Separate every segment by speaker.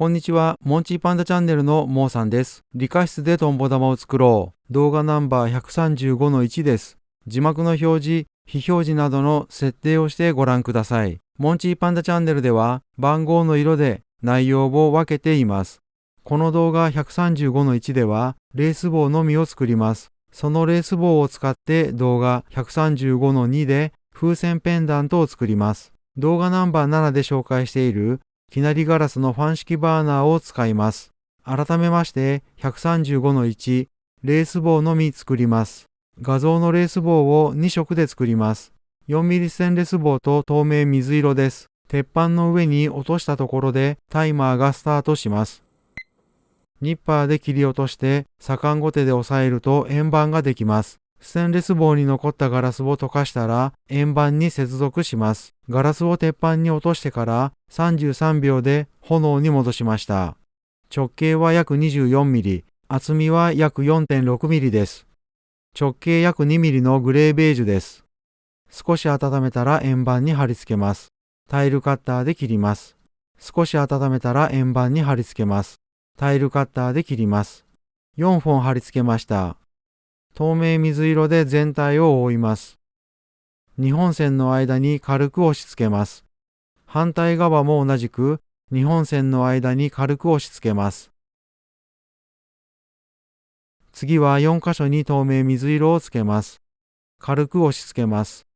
Speaker 1: こんにちは、モンチーパンダチャンネルのモーさんです。理科室でトンボ玉を作ろう。動画ナンバー 135-1 です。字幕の表示、非表示などの設定をしてご覧ください。モンチーパンダチャンネルでは番号の色で内容を分けています。この動画 135-1 ではレース棒のみを作ります。そのレース棒を使って動画 135-2 で風船ペンダントを作ります。動画ナンバー7で紹介しているきなりガラスのファン式バーナーを使います。改めまして 135-1 レース棒のみ作ります。画像のレース棒を2色で作ります。4mm ステンレス棒と透明水色です。鉄板の上に落としたところでタイマーがスタートします。ニッパーで切り落として左官ごてで押さえると円盤ができます。ステンレス棒に残ったガラスを溶かしたら円盤に接続します。ガラスを鉄板に落としてから33秒で炎に戻しました。直径は約 24mm、厚みは約 4.6mm です。直径約 2mm のグレーベージュです。少し温めたら円盤に貼り付けます。タイルカッターで切ります。少し温めたら円盤に貼り付けます。タイルカッターで切ります。4本貼り付けました。透明水色で全体を覆います。2本線の間に軽く押し付けます。反対側も同じく2本線の間に軽く押し付けます。次は4箇所に透明水色をつけます。軽く押し付けます。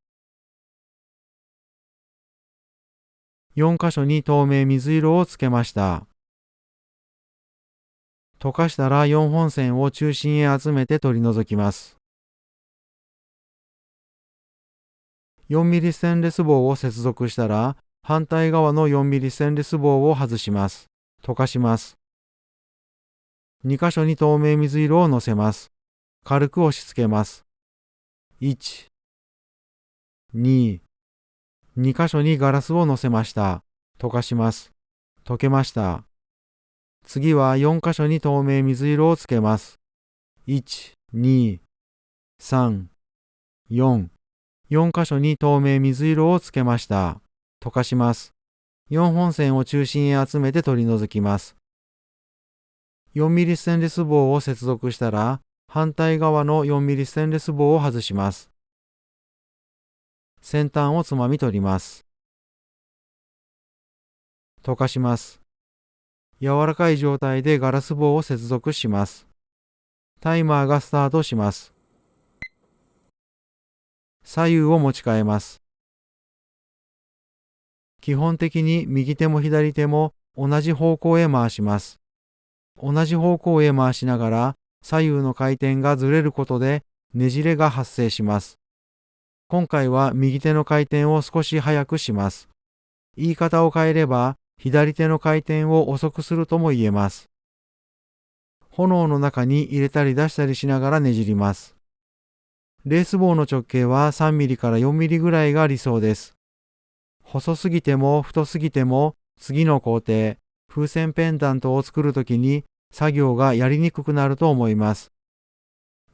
Speaker 1: 4箇所に透明水色をつけました。溶かしたら4本線を中心へ集めて取り除きます。4mm ステンレス棒を接続したら反対側の 4mm ステンレス棒を外します。溶かします。2箇所に透明水色をのせます。軽く押し付けます。1、2、2箇所にガラスをのせました。溶かします。溶けました。次は4箇所に透明水色をつけます。1、2、3、4。4箇所に透明水色をつけました。溶かします。4本線を中心へ集めて取り除きます。4mm ステンレス棒を接続したら、反対側の 4mm ステンレス棒を外します。先端をつまみ取ります。溶かします。柔らかい状態でガラス棒を接続します。タイマーがスタートします。左右を持ち替えます。基本的に右手も左手も同じ方向へ回します。同じ方向へ回しながら左右の回転がずれることでねじれが発生します。今回は右手の回転を少し早くします。言い方を変えれば左手の回転を遅くするとも言えます。炎の中に入れたり出したりしながらねじります。レース棒の直径は 3mm から 4mm ぐらいが理想です。細すぎても太すぎても次の工程、風船ペンダントを作るときに作業がやりにくくなると思います。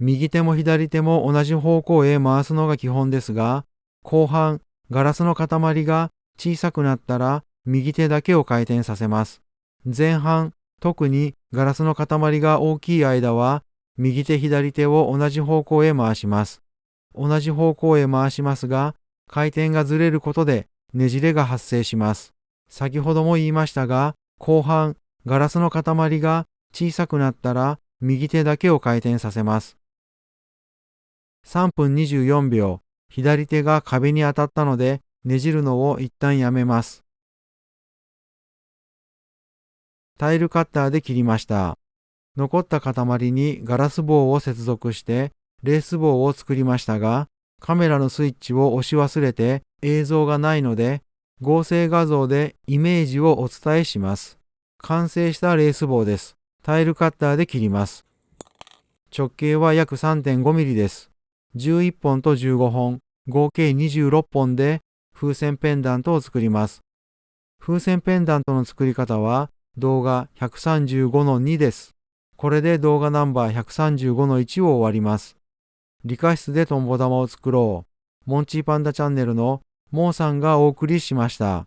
Speaker 1: 右手も左手も同じ方向へ回すのが基本ですが、後半ガラスの塊が小さくなったら右手だけを回転させます。前半、特にガラスの塊が大きい間は右手左手を同じ方向へ回します。同じ方向へ回しますが、回転がずれることでねじれが発生します。先ほども言いましたが、後半ガラスの塊が小さくなったら右手だけを回転させます。3分24秒、左手が壁に当たったのでねじるのを一旦やめます。タイルカッターで切りました。残った塊にガラス棒を接続してレース棒を作りましたが、カメラのスイッチを押し忘れて映像がないので、合成画像でイメージをお伝えします。完成したレース棒です。タイルカッターで切ります。直径は約 3.5mm です。11本と15本、合計26本で風船ペンダントを作ります。風船ペンダントの作り方は動画 135-2 です。これで動画ナンバー 135-1 を終わります。理科室でトンボ玉を作ろう。モンチーパンダチャンネルのモーさんがお送りしました。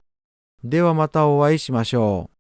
Speaker 1: ではまたお会いしましょう。